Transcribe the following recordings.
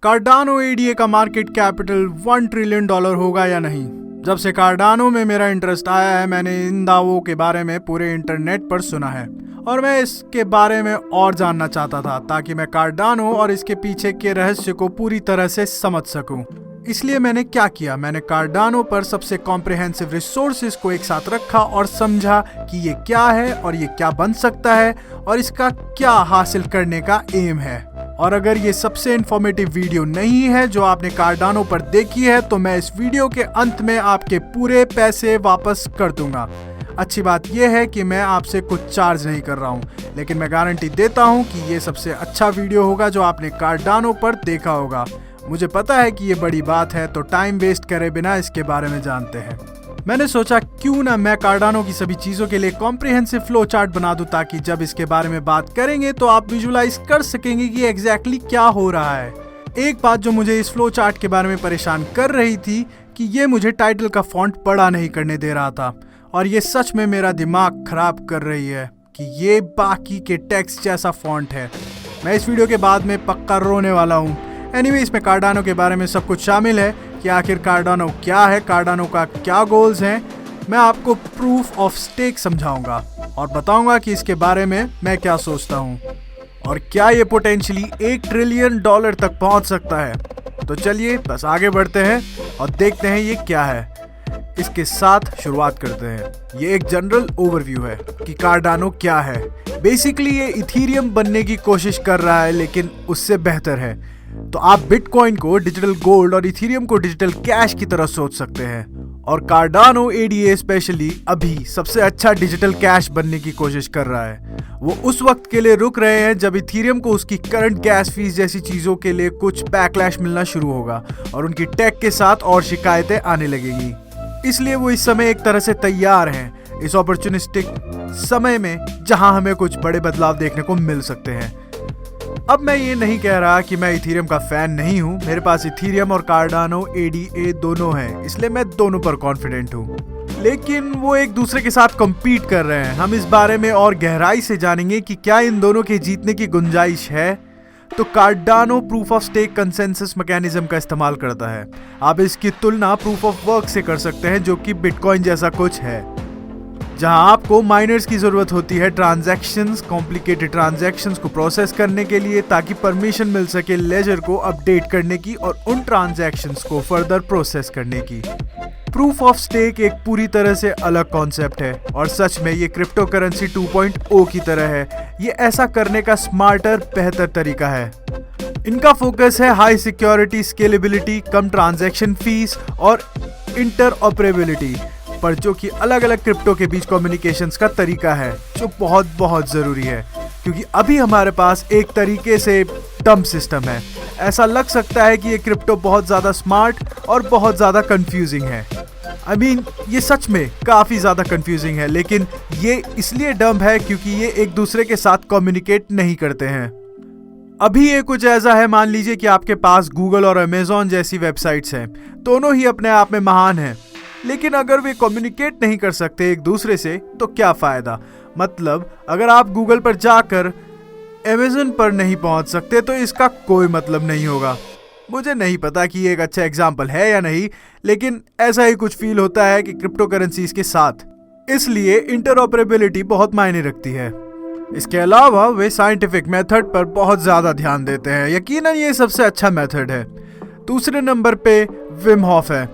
Cardano ADA का market capital $1 trillion होगा या नहीं। जब से कार्डानो में मेरा इंटरेस्ट आया है, मैंने इन दावों के बारे में पूरे इंटरनेट पर सुना है और मैं इसके बारे में और जानना चाहता था ताकि मैं कार्डानो और इसके पीछे के रहस्य को पूरी तरह से समझ सकूं। इसलिए मैंने क्या किया, मैंने कार्डानो पर सबसे कॉम्प्रिहेंसिव रिसोर्सेज को एक साथ रखा और समझा कि ये क्या है और ये क्या बन सकता है और इसका क्या हासिल करने का एम है। और अगर ये सबसे इंफॉर्मेटिव वीडियो नहीं है जो आपने कार्डानो पर देखी है तो मैं इस वीडियो के अंत में आपके पूरे पैसे वापस कर दूंगा। अच्छी बात यह है कि मैं आपसे कुछ चार्ज नहीं कर रहा हूँ, लेकिन मैं गारंटी देता हूँ कि ये सबसे अच्छा वीडियो होगा जो आपने कार्डानो पर देखा होगा। मुझे पता है कि ये बड़ी बात है, तो टाइम वेस्ट करे बिना इसके बारे में जानते हैं। मैंने सोचा क्यों ना मैं कार्डानो की सभी चीजों के लिए कॉम्प्रिहेंसिव फ्लो चार्ट बना दूं ताकि जब इसके बारे में बात करेंगे तो आप विजुलाइज कर सकेंगे कि एग्जैक्टली क्या हो रहा है। एक बात जो मुझे इस फ्लो चार्ट के बारे में परेशान कर रही थी कि ये मुझे टाइटल का फॉन्ट बड़ा नहीं करने दे रहा था और ये सच में मेरा दिमाग खराब कर रही है कि ये बाकी के टेक्स्ट जैसा फॉन्ट है। मैं इस वीडियो के बाद में पक्का रोने वाला हूँ। एनीवे, इसमें कार्डानो के बारे में सब कुछ शामिल है कि आखिर कार्डानो क्या है, कार्डानो का क्या गोल्स हैं। मैं आपको प्रूफ ऑफ स्टेक समझाऊंगा और बताऊंगा कि इसके बारे में मैं क्या सोचता हूं और क्या ये पोटेंशियली $1 ट्रिलियन तक पहुंच सकता है। तो चलिए बस आगे बढ़ते हैं और देखते हैं ये क्या है। इसके साथ शुरुआत करते हैं। ये एक जनरल ओवरव्यू है कि कार्डानो क्या है। बेसिकली ये इथीरियम बनने की कोशिश कर रहा है, लेकिन उससे बेहतर है। तो आप बिटकॉइन को डिजिटल गोल्ड और इथीरियम को डिजिटल कैश की तरह सोच सकते हैं और कार्डानो एडीए स्पेशली अभी सबसे अच्छा डिजिटल कैश बनने की कोशिश कर रहा है। वो उस वक्त के लिए रुक रहे हैं जब इथीरियम को उसकी करंट गैस फीस जैसी चीजों के लिए कुछ बैकलैश मिलना शुरू होगा और उनकी टेक के साथ और शिकायतें आने लगेगी। इसलिए वो इस समय एक तरह से तैयार हैं इस अपॉर्चुनिस्टिक समय में जहां हमें कुछ बड़े बदलाव देखने को मिल सकते हैं। अब मैं ये नहीं कह रहा कि मैं इथीरियम का फैन नहीं हूँ। मेरे पास इथीरियम और कार्डानो एडीए दोनों हैं, इसलिए मैं दोनों पर कॉन्फिडेंट हूँ, लेकिन वो एक दूसरे के साथ कम्पीट कर रहे हैं। हम इस बारे में और गहराई से जानेंगे कि क्या इन दोनों के जीतने की गुंजाइश है। तो Cardano proof of stake consensus mechanism का इस्तेमाल करता है। आप इसकी तुलना प्रूफ ऑफ वर्क से कर सकते हैं जो कि बिटकॉइन जैसा कुछ है, जहां आपको माइनर्स की जरूरत होती है ट्रांजैक्शंस, कॉम्प्लिकेटेड ट्रांजैक्शंस को प्रोसेस करने के लिए ताकि परमिशन मिल सके लेजर को अपडेट करने की और उन ट्रांजैक्शंस को फर्दर प्रोसेस करने की। प्रूफ ऑफ स्टेक एक पूरी तरह से अलग कॉन्सेप्ट है और सच में ये क्रिप्टो करेंसी 2.0 की तरह है। ये ऐसा करने का स्मार्टर, बेहतर तरीका है। इनका फोकस है हाई सिक्योरिटी, स्केलेबिलिटी, कम ट्रांजैक्शन फीस और इंटरऑपरेबिलिटी पर, जो कि अलग अलग क्रिप्टो के बीच कम्युनिकेशंस का तरीका है, जो बहुत जरूरी है क्योंकि अभी हमारे पास एक तरीके से डम सिस्टम है। ऐसा लग सकता है कि ये क्रिप्टो बहुत ज्यादा स्मार्ट और बहुत ज्यादा कंफ्यूजिंग है। ये सच में काफी ज्यादा कंफ्यूजिंग है, लेकिन ये इसलिए डम है क्योंकि ये एक दूसरे के साथ कम्युनिकेट नहीं करते हैं। अभी ये कुछ ऐसा है, मान लीजिए कि आपके पास गूगल और अमेजॉन जैसी वेबसाइट्स हैं। दोनों ही अपने आप में महान हैं, लेकिन अगर वे कम्युनिकेट नहीं कर सकते एक दूसरे से तो क्या फायदा। मतलब अगर आप गूगल पर जाकर अमेज़न पर नहीं पहुंच सकते तो इसका कोई मतलब नहीं होगा। मुझे नहीं पता कि ये एक अच्छा एग्जाम्पल है या नहीं, लेकिन ऐसा ही कुछ फील होता है कि क्रिप्टो करेंसीज के साथ। इसलिए इंटरऑपरेबिलिटी बहुत मायने रखती है। इसके अलावा वे साइंटिफिक मेथड पर बहुत ज्यादा ध्यान देते हैं। यकीनन ये सबसे अच्छा मेथड है। दूसरे नंबर पे विम होफ है।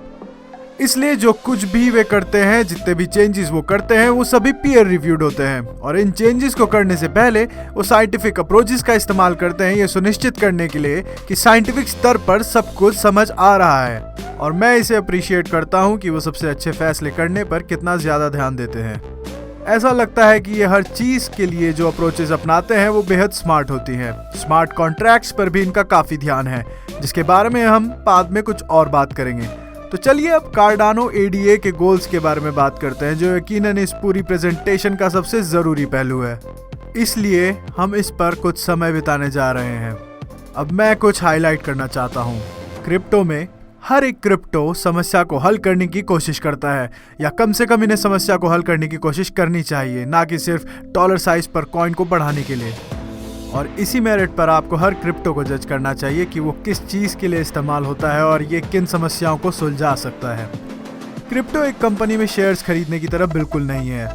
इसलिए जो कुछ भी वे करते हैं, जितने भी चेंजेस वो करते हैं, वो सभी पीयर रिव्यूड होते हैं और इन चेंजेस को करने से पहले वो साइंटिफिक अप्रोचेस का इस्तेमाल करते हैं ये सुनिश्चित करने के लिए कि साइंटिफिक स्तर पर सब कुछ समझ आ रहा है। और मैं इसे अप्रिशिएट करता हूँ कि वो सबसे अच्छे फैसले करने पर कितना ज्यादा ध्यान देते हैं। ऐसा लगता है कि ये हर चीज के लिए जो अप्रोचेस अपनाते हैं वो बेहद स्मार्ट होती हैं। स्मार्ट कॉन्ट्रैक्ट्स पर भी इनका काफी ध्यान है, जिसके बारे में हम बाद में कुछ और बात करेंगे। तो चलिए अब कार्डानो एडीए के गोल्स के बारे में बात करते हैं, जो यकीनन इस पूरी प्रेजेंटेशन का सबसे जरूरी पहलू है। इसलिए हम इस पर कुछ समय बिताने जा रहे हैं। अब मैं कुछ हाईलाइट करना चाहता हूँ। क्रिप्टो में हर एक क्रिप्टो समस्या को हल करने की कोशिश करता है, या कम से कम इन्हें समस्या को हल करने की कोशिश करनी चाहिए, ना कि सिर्फ डॉलर साइज पर कॉइन को बढ़ाने के लिए। और इसी मेरिट पर आपको हर क्रिप्टो को जज करना चाहिए कि वो किस चीज़ के लिए इस्तेमाल होता है और ये किन समस्याओं को सुलझा सकता है। क्रिप्टो एक कंपनी में शेयर्स खरीदने की तरह बिल्कुल नहीं है,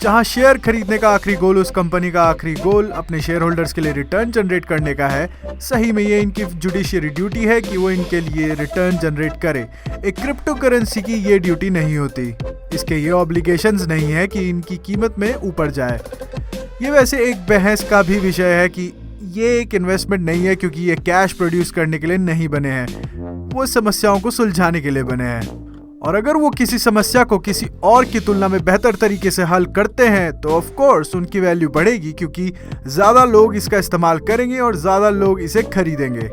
जहां शेयर खरीदने का आखिरी गोल उस कंपनी का आखिरी गोल अपने शेयर होल्डर्स के लिए रिटर्न जनरेट करने का है। सही में ये इनकी जुडिशियरी ड्यूटी है कि वो इनके लिए रिटर्न जनरेट करे। एक क्रिप्टो करेंसी की ये ड्यूटी नहीं होती, इसके ये ऑब्लिगेशंस नहीं है कि इनकी कीमत में ऊपर जाए। ये वैसे एक बहस का भी विषय है कि ये एक इन्वेस्टमेंट नहीं है, क्योंकि ये कैश प्रोड्यूस करने के लिए नहीं बने हैं, वो समस्याओं को सुलझाने के लिए बने हैं। और अगर वो किसी समस्या को किसी और की तुलना में बेहतर तरीके से हल करते हैं तो ऑफ कोर्स उनकी वैल्यू बढ़ेगी, क्योंकि ज्यादा लोग इसका इस्तेमाल करेंगे और ज्यादा लोग इसे खरीदेंगे।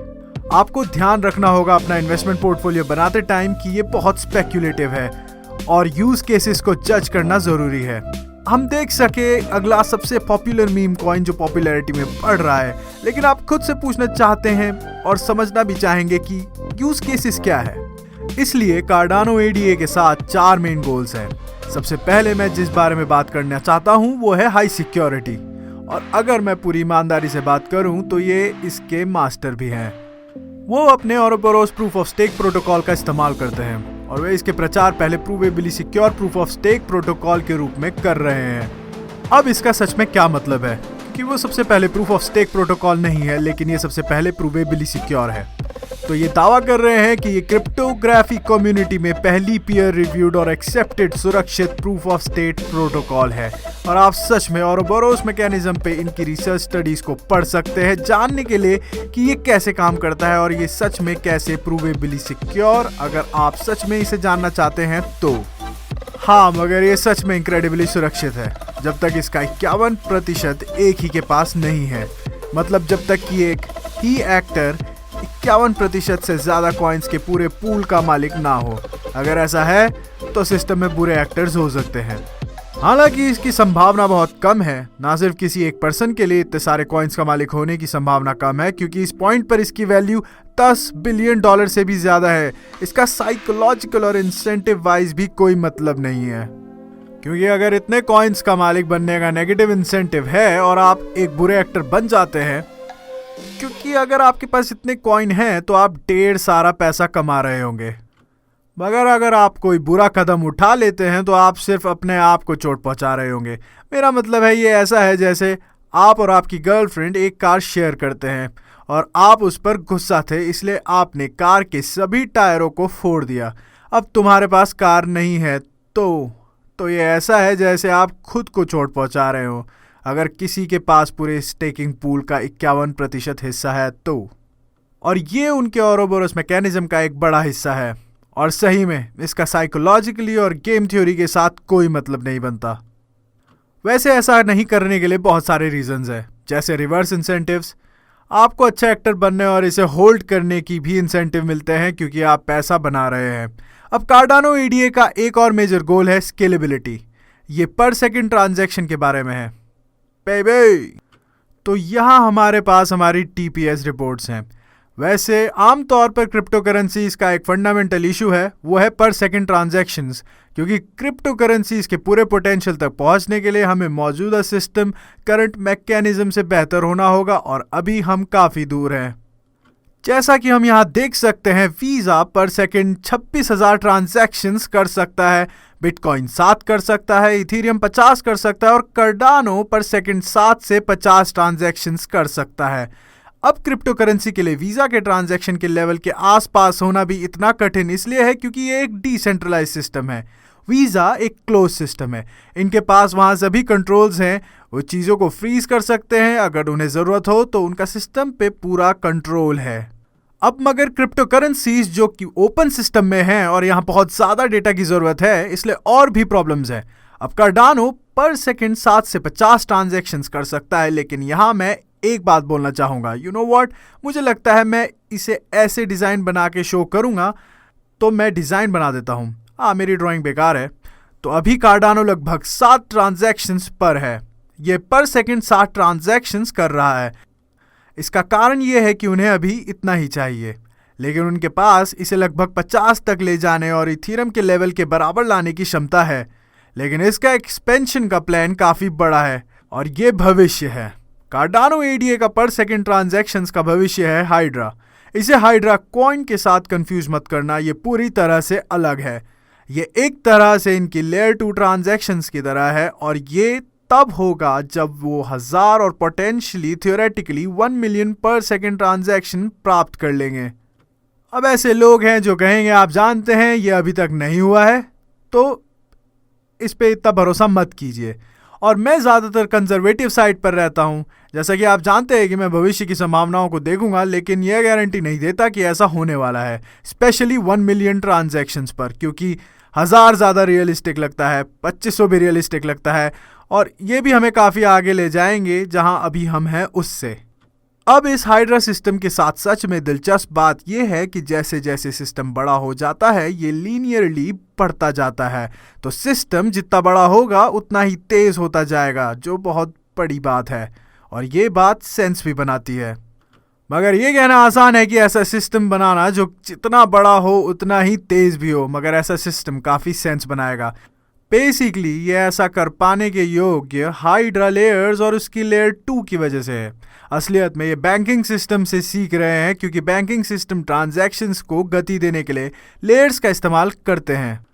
आपको ध्यान रखना होगा अपना इन्वेस्टमेंट पोर्टफोलियो बनाते टाइम कि ये बहुत स्पेक्यूलेटिव है और यूज केसेस को जज करना जरूरी है। हम देख सके अगला सबसे पॉपुलर मीम कॉइन जो पॉपुलैरिटी में बढ़ रहा है, लेकिन आप खुद से पूछना चाहते हैं और समझना भी चाहेंगे कि यूज केसेस क्या है। इसलिए कार्डानो एडीए के साथ 4 मेन गोल्स हैं। सबसे पहले मैं जिस बारे में बात करना चाहता हूं वो है हाई सिक्योरिटी, और अगर मैं पूरी ईमानदारी से बात करूं तो ये इसके मास्टर भी हैं। वो अपने Ouroboros proof of stake protocol का इस्तेमाल करते हैं और वे इसके प्रचार पहले provably secure proof of stake protocol के रूप में कर रहे हैं। अब इसका सच में क्या मतलब है, क्योंकि वो सबसे पहले प्रूफ ऑफ स्टेक प्रोटोकॉल नहीं है, लेकिन ये सबसे पहले प्रूवेबली सिक्योर है। तो ये दावा कर रहे हैं कि ये क्रिप्टोग्राफी कम्युनिटी में पहली पीयर रिव्यूड और एक्सेप्टेड सुरक्षित प्रूफ ऑफ स्टेक प्रोटोकॉल है। और आप सच में ओरोबोरोस मैकेनिज्म पे इनकी रिसर्च स्टडीज को पढ़ सकते हैं जानने के लिए कि ये कैसे काम करता है और ये सच में कैसे प्रूवेबली सिक्योर, अगर आप सच में इसे जानना चाहते हैं तो। हाँ, मगर ये सच में इनक्रेडिबली सुरक्षित है जब तक इसका 51% एक ही के पास नहीं है। मतलब जब तक कि एक ही एक्टर 51% से ज्यादा कॉइन्स के पूरे पूल का मालिक ना हो। अगर ऐसा है तो सिस्टम में बुरे एक्टर्स हो सकते हैं। हालांकि इसकी संभावना बहुत कम है, ना सिर्फ किसी एक पर्सन के लिए इतने सारे कॉइन्स का मालिक होने की संभावना कम है, क्योंकि इस पॉइंट पर इसकी वैल्यू $10 बिलियन से भी ज्यादा है। इसका साइकोलॉजिकल और इंसेंटिव वाइज भी कोई मतलब नहीं है, क्योंकि अगर इतने कॉइन्स का मालिक बनने का नेगेटिव इंसेंटिव है और आप एक बुरे एक्टर बन जाते हैं, क्योंकि अगर आपके पास इतने कॉइन हैं तो आप ढेर सारा पैसा कमा रहे होंगे, मगर अगर आप कोई बुरा कदम उठा लेते हैं तो आप सिर्फ अपने आप को चोट पहुंचा रहे होंगे। मेरा मतलब है ये ऐसा है जैसे आप और आपकी गर्लफ्रेंड एक कार शेयर करते हैं और आप उस पर गुस्सा थे, इसलिए आपने कार के सभी टायरों को फोड़ दिया। अब तुम्हारे पास कार नहीं है तो ये ऐसा है जैसे आप खुद को चोट पहुंचा रहे हो अगर किसी के पास पूरे स्टेकिंग पूल का 51% हिस्सा है तो। और ये उनके ओरोबोरोस मैकेनिज्म का एक बड़ा हिस्सा है, और सही में इसका साइकोलॉजिकली और गेम थ्योरी के साथ कोई मतलब नहीं बनता। वैसे ऐसा नहीं करने के लिए बहुत सारे रीजंस हैं, जैसे रिवर्स इंसेंटिव्स। आपको अच्छा एक्टर बनने और इसे होल्ड करने की भी इंसेंटिव मिलते हैं क्योंकि आप पैसा बना रहे हैं। अब कार्डानो ईडीए का एक और मेजर गोल है स्केलेबिलिटी। ये पर सेकंड ट्रांजैक्शन के बारे में है बेबी। तो यहाँ हमारे पास हमारी टीपीएस रिपोर्ट्स हैं। वैसे आमतौर पर क्रिप्टो करेंसीज का एक फंडामेंटल इशू है, वो है पर सेकंड ट्रांजैक्शंस, क्योंकि क्रिप्टो करेंसीज के पूरे पोटेंशियल तक पहुंचने के लिए हमें मौजूदा सिस्टम करंट मैकेनिज्म से बेहतर होना होगा, और अभी हम काफी दूर हैं। जैसा कि हम यहाँ देख सकते हैं, वीजा पर सेकंड 26,000 ट्रांजैक्शंस कर सकता है, बिटकॉइन 7 कर सकता है, इथेरियम 50 कर सकता है और कार्डानो पर सेकंड 7 से 50 ट्रांजैक्शंस कर सकता है। अब क्रिप्टो करेंसी के लिए वीजा के ट्रांजैक्शन के लेवल के आसपास होना भी इतना कठिन इसलिए है क्योंकि ये एक डिसेंट्रलाइज सिस्टम है। वीजा एक क्लोज सिस्टम है, इनके पास वहां सभी कंट्रोल्स हैं, वो चीजों को फ्रीज कर सकते हैं अगर उन्हें जरूरत हो, तो उनका सिस्टम पे पूरा कंट्रोल है। अब मगर क्रिप्टो करेंसीज जो कि ओपन सिस्टम में हैं और यहाँ बहुत ज्यादा डेटा की जरूरत है, इसलिए और भी प्रॉब्लम्स हैं। अब कार्डानो पर सेकंड 7 से 50 ट्रांजैक्शंस कर सकता है, लेकिन यहाँ मैं एक बात बोलना चाहूंगा। यू नो व्हाट, मुझे लगता है मैं इसे ऐसे डिजाइन बना के शो करूंगा, तो मैं डिजाइन बना देता हूं। मेरी ड्राइंग बेकार है। तो अभी कार्डानो लगभग 7 ट्रांजैक्शंस पर है, ये पर सेकंड 7 ट्रांजैक्शंस कर रहा है। इसका कारण यह है कि उन्हें अभी इतना ही चाहिए, लेकिन उनके पास इसे लगभग 50 तक ले जाने और इथेरियम के लेवल के बराबर लाने की क्षमता है। लेकिन इसका एक्सपेंशन का प्लान काफी बड़ा है और ये भविष्य है। कार्डानो एडीए का पर सेकंड ट्रांजैक्शंस का भविष्य है हाइड्रा। इसे हाइड्रा कॉइन के साथ कंफ्यूज मत करना, ये पूरी तरह से अलग है। ये एक तरह से इनकी लेयर 2 ट्रांजैक्शंस की तरह है और ये तब होगा जब वो 1000 और पोटेंशियली थियोरेटिकली 1 मिलियन पर सेकंड ट्रांजैक्शन प्राप्त कर लेंगे। अब ऐसे लोग हैं जो कहेंगे आप जानते हैं ये अभी तक नहीं हुआ है, तो इस पे इतना भरोसा मत कीजिए। और मैं ज़्यादातर कंजर्वेटिव साइड पर रहता हूँ। जैसा कि आप जानते हैं कि मैं भविष्य की संभावनाओं को देखूंगा, लेकिन यह गारंटी नहीं देता कि ऐसा होने वाला है, स्पेशली 1 मिलियन ट्रांजैक्शंस पर, क्योंकि 1000 ज़्यादा रियलिस्टिक लगता है, 2500 भी रियलिस्टिक लगता है और ये भी हमें काफ़ी आगे ले जाएंगे जहां अभी हम हैं उससे। अब इस हाइड्रा सिस्टम के साथ सच में दिलचस्प बात यह है कि जैसे जैसे सिस्टम बड़ा हो जाता है ये लीनियरली बढ़ता जाता है, तो सिस्टम जितना बड़ा होगा उतना ही तेज होता जाएगा, जो बहुत बड़ी बात है और ये बात सेंस भी बनाती है। मगर ये कहना आसान है कि ऐसा सिस्टम बनाना जो जितना बड़ा हो उतना ही तेज भी हो, मगर ऐसा सिस्टम काफ़ी सेंस बनाएगा। बेसिकली ये ऐसा कर पाने के योग्य हाइड्रा लेयर्स और उसकी लेयर 2 की वजह से है। असलियत में ये बैंकिंग सिस्टम से सीख रहे हैं, क्योंकि बैंकिंग सिस्टम ट्रांजैक्शंस को गति देने के लिए लेयर्स का इस्तेमाल करते हैं।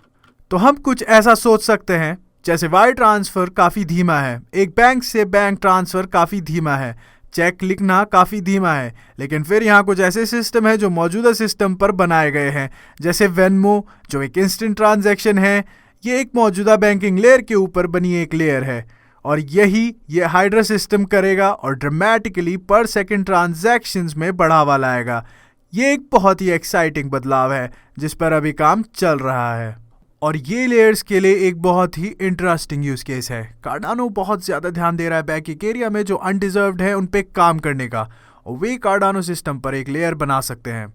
तो हम कुछ ऐसा सोच सकते हैं जैसे वायर ट्रांसफ़र काफ़ी धीमा है, एक बैंक से बैंक ट्रांसफ़र काफ़ी धीमा है, चेक लिखना काफ़ी धीमा है, लेकिन फिर यहाँ कुछ ऐसे सिस्टम है जो मौजूदा सिस्टम पर बनाए गए हैं, जैसे वेनमो जो एक इंस्टेंट ट्रांजैक्शन है। ये एक मौजूदा बैंकिंग लेयर के ऊपर बनी एक लेयर है और यही ये हाइड्रा सिस्टम करेगा और ड्रामेटिकली पर सेकंड ट्रांजैक्शंस में बढ़ावा लाएगा। ये एक बहुत ही एक्साइटिंग बदलाव है जिस पर अभी काम चल रहा है और ये लेयर्स के लिए एक बहुत ही इंटरेस्टिंग यूज केस है। कार्डानो बहुत ज़्यादा ध्यान दे रहा है बैंकिंग एरिया में जो अनडिजर्व्ड है उन पे काम करने का, और वे कार्डानो सिस्टम पर एक लेयर बना सकते हैं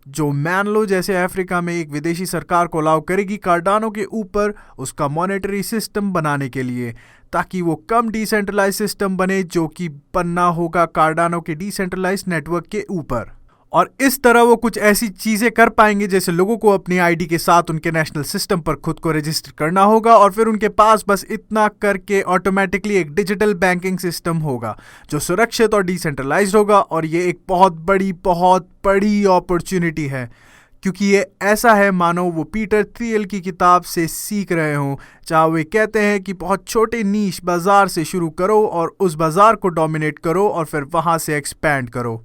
जो मान लो जैसे अफ्रीका में एक विदेशी सरकार को अलाउ करेगी कार्डानो के ऊपर उसका मॉनेटरी सिस्टम बनाने के लिए, ताकि वो कम डिसेंट्रलाइज सिस्टम बने जो कि बनना होगा कार्डानो के डिसेंट्रलाइज नेटवर्क के ऊपर। और इस तरह वो कुछ ऐसी चीज़ें कर पाएंगे जैसे लोगों को अपनी आईडी के साथ उनके नेशनल सिस्टम पर खुद को रजिस्टर करना होगा और फिर उनके पास बस इतना करके ऑटोमेटिकली एक डिजिटल बैंकिंग सिस्टम होगा जो सुरक्षित और डिसेंट्रलाइज्ड होगा। और ये एक बहुत बड़ी अपॉर्चुनिटी है, क्योंकि ये ऐसा है मानो वो पीटर थियल की किताब से सीख रहे हों, जहाँ वे कहते हैं कि बहुत छोटे नीश बाजार से शुरू करो और उस बाजार को डोमिनेट करो और फिर वहाँ से एक्सपैंड करो।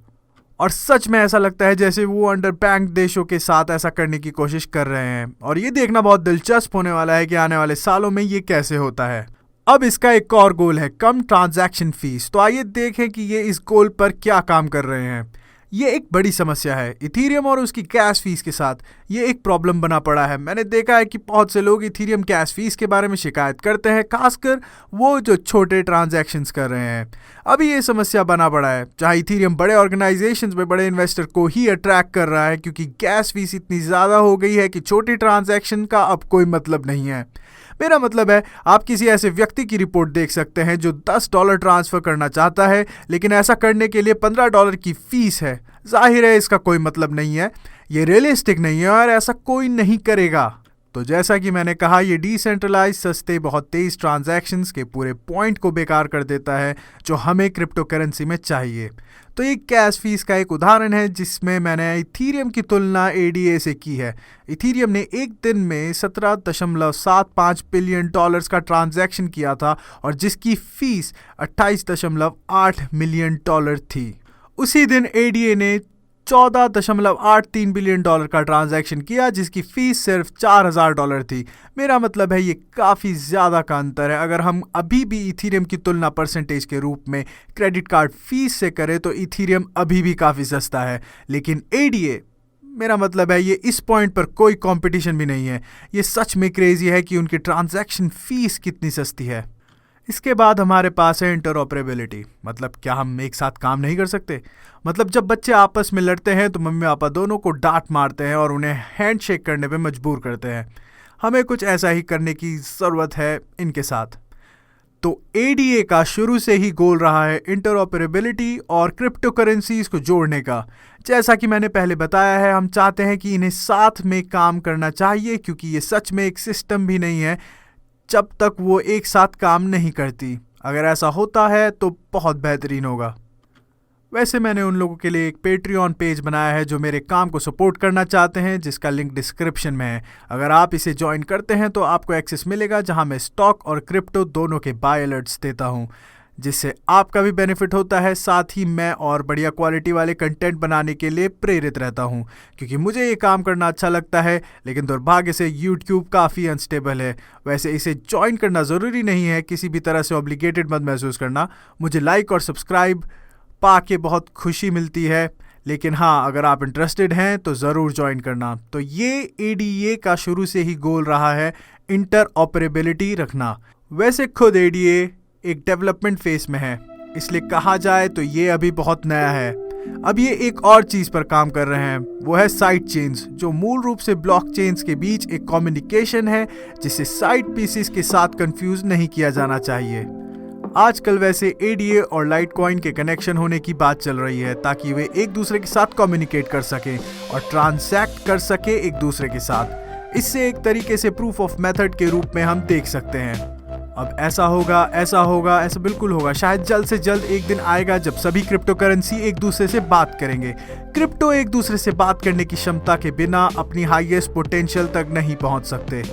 और सच में ऐसा लगता है जैसे वो अंडर बैंक देशों के साथ ऐसा करने की कोशिश कर रहे हैं और ये देखना बहुत दिलचस्प होने वाला है कि आने वाले सालों में ये कैसे होता है। अब इसका एक और गोल है कम ट्रांजैक्शन फीस। तो आइए देखें कि ये इस गोल पर क्या काम कर रहे हैं। ये एक बड़ी समस्या है इथीरियम और उसकी गैस फीस के साथ। ये एक प्रॉब्लम बना पड़ा है। मैंने देखा है कि बहुत से लोग इथीरियम गैस फीस के बारे में शिकायत करते हैं, खासकर वो जो छोटे ट्रांजैक्शंस कर रहे हैं। अभी ये समस्या बना पड़ा है जहाँ इथीरियम बड़े ऑर्गेनाइजेशंस में बड़े इन्वेस्टर को ही अट्रैक्ट कर रहा है, क्योंकि गैस फीस इतनी ज़्यादा हो गई है कि छोटी ट्रांजैक्शन का अब कोई मतलब नहीं है। मेरा मतलब है आप किसी ऐसे व्यक्ति की रिपोर्ट देख सकते हैं जो $10 ट्रांसफ़र करना चाहता है, लेकिन ऐसा करने के लिए $15 की फ़ीस है। जाहिर है इसका कोई मतलब नहीं है, ये रियलिस्टिक नहीं है और ऐसा कोई नहीं करेगा। तो जैसा कि मैंने कहा, ये डिसेंट्रलाइज सस्ते बहुत तेज़ ट्रांजैक्शंस के पूरे पॉइंट को बेकार कर देता है जो हमें क्रिप्टो करेंसी में चाहिए। तो ये गैस फीस का एक उदाहरण है जिसमें मैंने इथीरियम की तुलना एडीए से की है। इथीरियम ने एक दिन में $17.75 बिलियन का ट्रांजैक्शन किया था और जिसकी फीस $28.8 मिलियन थी। उसी दिन एडीए ने $14.83 बिलियन का ट्रांजैक्शन किया जिसकी फीस सिर्फ $4,000 थी। मेरा मतलब है ये काफ़ी ज़्यादा का अंतर है। अगर हम अभी भी इथीरियम की तुलना परसेंटेज के रूप में क्रेडिट कार्ड फीस से करें तो इथीरियम अभी भी काफ़ी सस्ता है, लेकिन एडीए, मेरा मतलब है ये इस पॉइंट पर कोई कंपटीशन भी नहीं है। ये सच में क्रेजी है कि उनकी ट्रांजैक्शन फीस कितनी सस्ती है। इसके बाद हमारे पास है इंटरऑपरेबिलिटी। मतलब क्या हम एक साथ काम नहीं कर सकते? मतलब जब बच्चे आपस में लड़ते हैं तो मम्मी पापा दोनों को डांट मारते हैं और उन्हें हैंडशेक करने पे मजबूर करते हैं। हमें कुछ ऐसा ही करने की ज़रूरत है इनके साथ। तो एडीए का शुरू से ही गोल रहा है इंटरऑपरेबिलिटी और क्रिप्टो करेंसीज को जोड़ने का। जैसा कि मैंने पहले बताया है, हम चाहते हैं कि इन्हें साथ में काम करना चाहिए, क्योंकि ये सच में एक सिस्टम भी नहीं है जब तक वो एक साथ काम नहीं करती। अगर ऐसा होता है तो बहुत बेहतरीन होगा। वैसे मैंने उन लोगों के लिए एक पेट्रियन पेज बनाया है जो मेरे काम को सपोर्ट करना चाहते हैं, जिसका लिंक डिस्क्रिप्शन में है। अगर आप इसे ज्वाइन करते हैं तो आपको एक्सेस मिलेगा, जहां मैं स्टॉक और क्रिप्टो दोनों के बाय अलर्ट्स देता हूं, जिससे आपका भी बेनिफिट होता है। साथ ही मैं और बढ़िया क्वालिटी वाले कंटेंट बनाने के लिए प्रेरित रहता हूं, क्योंकि मुझे ये काम करना अच्छा लगता है। लेकिन दुर्भाग्य से YouTube काफ़ी अनस्टेबल है। वैसे इसे ज्वाइन करना ज़रूरी नहीं है, किसी भी तरह से ऑब्लिगेटेड मत महसूस करना। मुझे लाइक और सब्सक्राइब पाके बहुत खुशी मिलती है, लेकिन हाँ, अगर आप इंटरेस्टेड हैं तो ज़रूर ज्वाइन करना। तो ये ADA का शुरू से ही गोल रहा है, इंटरऑपरेबिलिटी रखना। वैसे खुद ADA एक डेवलपमेंट फेस में है, इसलिए कहा जाए तो ये अभी बहुत नया है। अब ये एक और चीज़ पर काम कर रहे हैं, वो है साइड चेन्स, जो मूल रूप से ब्लॉक चेन्स के बीच एक कम्युनिकेशन है, जिसे साइड पीसेस के साथ कंफ्यूज नहीं किया जाना चाहिए। आजकल वैसे ADA और लाइटकॉइन के कनेक्शन होने की बात चल रही है, ताकि वे एक दूसरे के साथ कम्युनिकेट कर सकें और ट्रांसैक्ट कर सके एक दूसरे के साथ। इससे एक तरीके से प्रूफ ऑफ मेथड के रूप में हम देख सकते हैं। अब ऐसा होगा, ऐसा बिल्कुल होगा। शायद जल्द से जल्द एक दिन आएगा जब सभी क्रिप्टो करेंसी एक दूसरे से बात करेंगे। क्रिप्टो एक दूसरे से बात करने की क्षमता के बिना अपनी हाईएस्ट पोटेंशियल तक नहीं पहुंच सकते।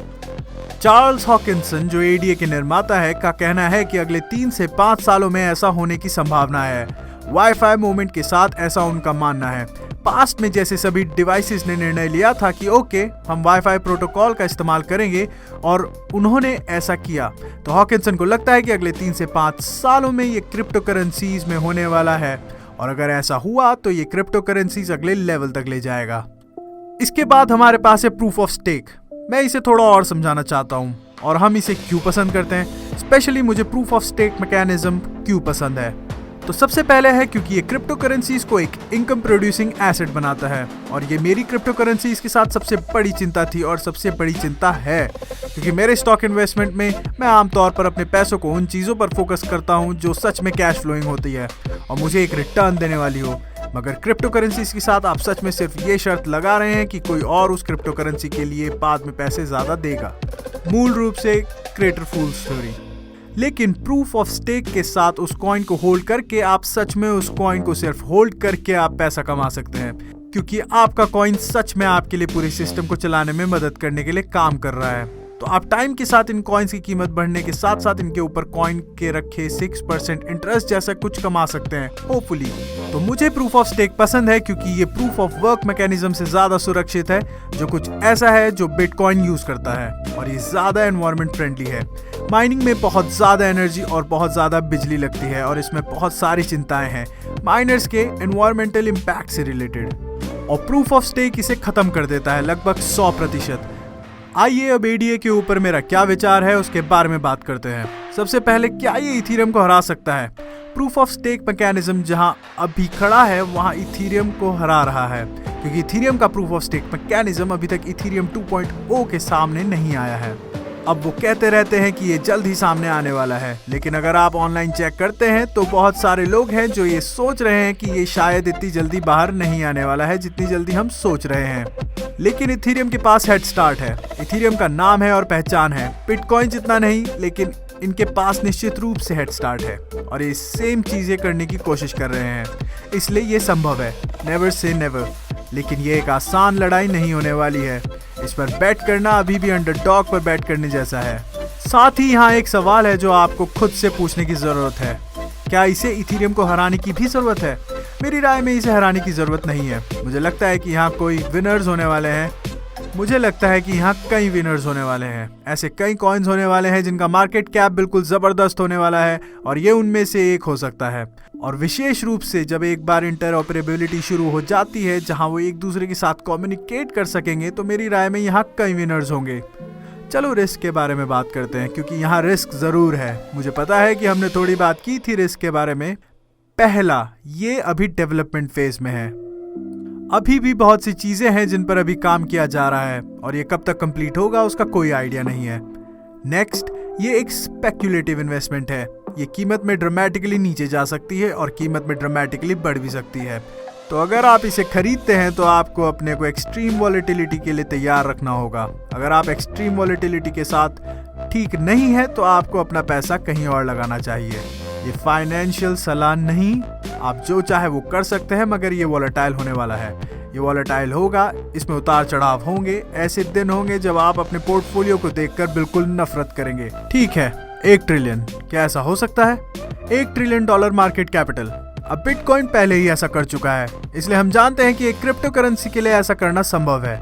चार्ल्स हॉकिंसन, जो ADA के निर्माता है, का कहना है कि अगले 3 से 5 सालों में ऐसा होने की संभावना है। वाईफाई मूवमेंट के साथ ऐसा उनका मानना है। पास्ट में जैसे सभी डिवाइसेस ने निर्णय लिया था कि ओके, हम वाईफाई प्रोटोकॉल का इस्तेमाल करेंगे, और उन्होंने ऐसा किया, तो हॉकिंसन को लगता है कि अगले 3 से 5 सालों में ये क्रिप्टो करेंसीज में होने वाला है। और अगर ऐसा हुआ तो ये क्रिप्टो करेंसीज अगले लेवल तक ले जाएगा। इसके बाद हमारे पास है प्रूफ ऑफ स्टेक। मैं इसे थोड़ा और समझाना चाहता हूँ और हम इसे क्यों पसंद करते हैं। स्पेशली मुझे प्रूफ ऑफ स्टेक मैकेनिज्म क्यों पसंद है, तो सबसे पहले है क्योंकि ये क्रिप्टो करेंसीज को एक इनकम प्रोड्यूसिंग एसेट बनाता है। और ये मेरी क्रिप्टो करेंसीज के साथ सबसे बड़ी चिंता थी और सबसे बड़ी चिंता है, क्योंकि मेरे स्टॉक इन्वेस्टमेंट में मैं आमतौर पर अपने पैसों को उन चीज़ों पर फोकस करता हूँ जो सच में कैश फ्लोइंग होती है और मुझे एक रिटर्न देने वाली हो। मगर क्रिप्टो करेंसीज के साथ आप सच में सिर्फ ये शर्त लगा रहे हैं कि कोई और उस क्रिप्टो करेंसी के लिए बाद में पैसे ज़्यादा देगा। मूल रूप से क्रिएटर फूल स्टोरी। लेकिन प्रूफ ऑफ स्टेक के साथ उस कॉइन को होल्ड करके आप सच में उस कॉइन को सिर्फ होल्ड करके आप पैसा कमा सकते हैं, क्योंकि आपका कॉइन सच में आपके लिए पूरे सिस्टम को चलाने में मदद करने के लिए काम कर रहा है। तो आप टाइम के साथ इन कॉइन्स की कीमत बढ़ने के साथ साथ इनके ऊपर कॉइन के रखे 6% इंटरेस्ट जैसा कुछ कमा सकते हैं, होपफुली। तो मुझे प्रूफ ऑफ स्टेक पसंद है क्योंकि ये प्रूफ ऑफ वर्क मैकेनिज्म से ज्यादा सुरक्षित है, जो कुछ ऐसा है जो बिटकॉइन यूज करता है, और ये ज्यादा एनवायरमेंट फ्रेंडली है। माइनिंग में बहुत ज्यादा एनर्जी और बहुत ज्यादा बिजली लगती है और इसमें बहुत सारी चिंताएं हैं माइनर्स के एनवायरमेंटल इम्पैक्ट से रिलेटेड, और प्रूफ ऑफ स्टेक इसे खत्म कर देता है लगभग 100%। आइए अब ADA के ऊपर मेरा क्या विचार है उसके बारे में बात करते हैं। सबसे पहले, क्या ये इथीरियम को हरा सकता है? प्रूफ ऑफ स्टेक मैकेनिज्म जहां अभी खड़ा है वहां इथीरियम को हरा रहा है, क्योंकि इथीरियम का प्रूफ ऑफ स्टेक मैकेनिज्म अभी तक इथीरियम 2.0 के सामने नहीं आया है। अब वो कहते रहते हैं कि ये जल्द ही सामने आने वाला है, लेकिन अगर आप ऑनलाइन चेक करते हैं तो बहुत सारे लोग हैं जो ये सोच रहे हैं कि ये शायद इतनी जल्दी बाहर नहीं आने वाला है जितनी जल्दी हम सोच रहे हैं। लेकिन इथीरियम के पास हेड स्टार्ट है। इथीरियम का नाम है और पहचान है, बिटकॉइन जितना नहीं, लेकिन इनके पास निश्चित रूप से हेड स्टार्ट है और ये सेम चीजें करने की कोशिश कर रहे हैं, इसलिए ये संभव है। Never say never. लेकिन ये एक आसान लड़ाई नहीं होने वाली है। इस पर बैट करना अभी भी अंडरडॉग पर बैट करने जैसा है। साथ ही यहाँ एक सवाल है जो आपको खुद से पूछने की जरूरत है, क्या इसे इथीरियम को हराने की भी जरूरत है? मेरी राय में इसे हराने की जरूरत नहीं है। मुझे लगता है कि यहाँ कोई विनर्स होने वाले हैं। मुझे लगता है कि यहाँ कई विनर्स होने वाले हैं। ऐसे कई कॉइन्स होने वाले हैं जिनका मार्केट कैप बिल्कुल जबरदस्त होने वाला है, और ये उनमें से एक हो सकता है। और विशेष रूप से जब एक बार इंटरऑपरेबिलिटी शुरू हो जाती है जहां वो एक दूसरे के साथ कम्युनिकेट कर सकेंगे, तो मेरी राय में यहाँ कई विनर्स होंगे। चलो रिस्क के बारे में बात करते हैं, क्योंकि यहाँ रिस्क जरूर है। मुझे पता है कि हमने थोड़ी बात की थी रिस्क के बारे में। पहला, ये अभी डेवलपमेंट फेज में है। अभी भी बहुत सी चीजें हैं जिन पर अभी काम किया जा रहा है, और ये कब तक कंप्लीट होगा उसका कोई आइडिया नहीं है। नेक्स्ट, ये एक स्पेक्युलेटिव इन्वेस्टमेंट है। ये कीमत में ड्रामेटिकली नीचे जा सकती है और कीमत में ड्रामेटिकली बढ़ भी सकती है। तो अगर आप इसे खरीदते हैं तो आपको अपने को एक्सट्रीम वॉलेटिलिटी के लिए तैयार रखना होगा। अगर आप एक्सट्रीम वॉलेटिलिटी के साथ ठीक नहीं है तो आपको अपना पैसा कहीं और लगाना चाहिए। ये फाइनेंशियल सलाह नहीं, आप जो चाहे वो कर सकते हैं, मगर ये वॉलेटाइल होने वाला है। ये वॉलेटाइल होगा, इसमें उतार चढ़ाव होंगे। ऐसे दिन होंगे जब आप अपने पोर्टफोलियो को देखकर बिल्कुल नफरत करेंगे। ठीक है, 1 ट्रिलियन, क्या ऐसा हो सकता है? 1 ट्रिलियन डॉलर मार्केट कैपिटल। अब बिटकॉइन पहले ही ऐसा कर चुका है, इसलिए हम जानते हैं कि एक क्रिप्टो करेंसी के लिए ऐसा करना संभव है,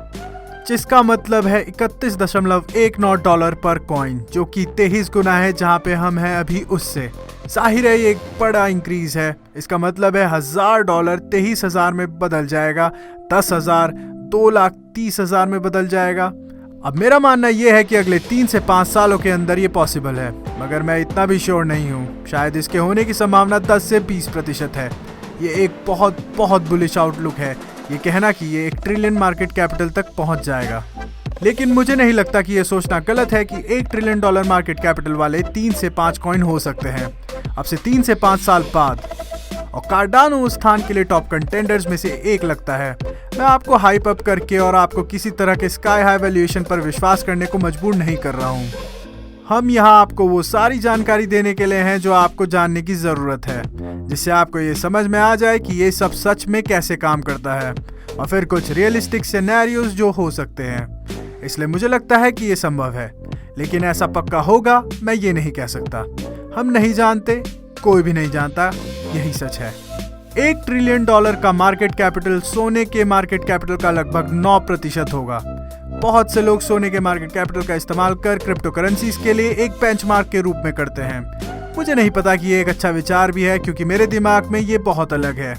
जिसका मतलब है 31.19 डॉलर पर कॉइन, जो कि 23 गुना है जहां पे हम हैं अभी उससे। जाहिर है ये एक बड़ा इंक्रीज है। इसका मतलब है $1000 23,000 में बदल जाएगा, 10,000 2,30,000 में बदल जाएगा। अब मेरा मानना यह है कि अगले 3 से 5 सालों के अंदर ये पॉसिबल है, मगर मैं इतना भी श्योर नहीं हूँ। शायद इसके होने की संभावना 10 से 20% है। ये एक बहुत बुलिश आउटलुक है, ये कहना कि ये 1 ट्रिलियन मार्केट कैपिटल तक पहुंच जाएगा। लेकिन मुझे नहीं लगता कि ये सोचना गलत है कि 1 ट्रिलियन डॉलर मार्केट कैपिटल वाले 3 से 5 कॉइन हो सकते हैं अब से 3 से 5 साल बाद। और कार्डानो उस स्थान के लिए टॉप कंटेंडर्स में से एक लगता है। मैं आपको हाइप अप करके और आपको किसी तरह के स्काई हाई वैल्यूएशन पर विश्वास करने को मजबूर नहीं कर रहा हूँ। हम यहाँ आपको वो सारी जानकारी देने के लिए हैं जो आपको जानने की जरूरत है, जिससे आपको ये समझ में आ जाए कि ये सब सच में कैसे काम करता है, और फिर कुछ रियलिस्टिक सिनेरियोज जो हो सकते हैं। इसलिए मुझे लगता है कि ये संभव है, लेकिन ऐसा पक्का होगा मैं ये नहीं कह सकता। हम नहीं जानते, कोई भी नहीं जानता, यही सच है। 1 ट्रिलियन डॉलर का मार्केट कैपिटल सोने के मार्केट कैपिटल का लगभग 9% होगा। बहुत से लोग सोने के मार्केट कैपिटल का इस्तेमाल कर क्रिप्टो करेंसीज के लिए एक बेंचमार्क के रूप में करते हैं। मुझे नहीं पता कि ये एक अच्छा विचार भी है, क्योंकि मेरे दिमाग में ये बहुत अलग है।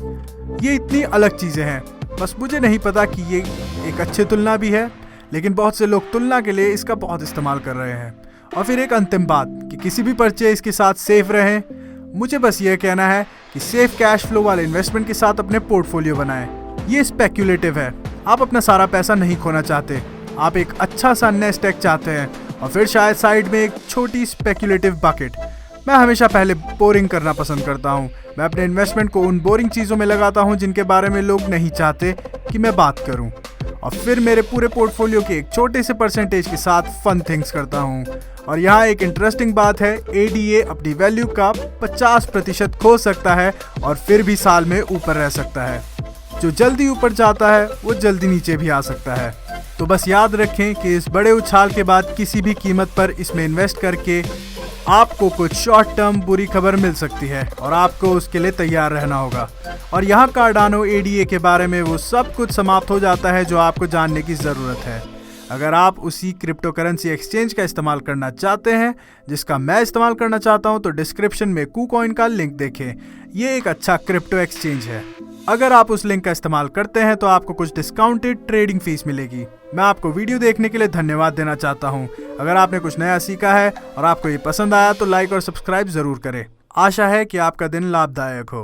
ये इतनी अलग चीजें हैं, बस मुझे नहीं पता कि ये एक अच्छी तुलना भी है, लेकिन बहुत से लोग तुलना के लिए इसका बहुत इस्तेमाल कर रहे हैं। और फिर एक अंतिम बात कि किसी भी परचेज के साथ सेफ रहें। मुझे बस ये कहना है कि सेफ कैश फ्लो वाले इन्वेस्टमेंट के साथ अपने पोर्टफोलियो बनाएं। ये स्पेक्यूलेटिव है, आप अपना सारा पैसा नहीं खोना चाहते, आप एक अच्छा सा नेस्ट एग चाहते हैं, और फिर शायद साइड में एक छोटी स्पेक्यूलेटिव बकेट। मैं हमेशा पहले बोरिंग करना पसंद करता हूँ। मैं अपने इन्वेस्टमेंट को उन बोरिंग चीज़ों में लगाता हूँ जिनके बारे में लोग नहीं चाहते कि मैं बात करूँ, और फिर मेरे पूरे पोर्टफोलियो के एक छोटे से परसेंटेज के साथ फन थिंग्स करता हूँ। और यहाँ एक इंटरेस्टिंग बात है, ADA अपनी वैल्यू का 50% खो सकता है और फिर भी साल में ऊपर रह सकता है। जो जल्दी ऊपर जाता है वो जल्दी नीचे भी आ सकता है। तो बस याद रखें कि इस बड़े उछाल के बाद किसी भी कीमत पर इसमें इन्वेस्ट करके आपको कुछ शॉर्ट टर्म बुरी खबर मिल सकती है, और आपको उसके लिए तैयार रहना होगा। और यहाँ कार्डानो ADA के बारे में वो सब कुछ समाप्त हो जाता है जो आपको जानने की ज़रूरत है। अगर आप उसी क्रिप्टो करेंसी एक्सचेंज का इस्तेमाल करना चाहते हैं जिसका मैं इस्तेमाल करना चाहता हूं, तो डिस्क्रिप्शन में KuCoin का लिंक देखें। ये एक अच्छा क्रिप्टो एक्सचेंज है। अगर आप उस लिंक का इस्तेमाल करते हैं तो आपको कुछ डिस्काउंटेड ट्रेडिंग फीस मिलेगी। मैं आपको वीडियो देखने के लिए धन्यवाद देना चाहता हूं। अगर आपने कुछ नया सीखा है और आपको ये पसंद आया तो लाइक और सब्सक्राइब जरूर करें। आशा है कि आपका दिन लाभदायक हो।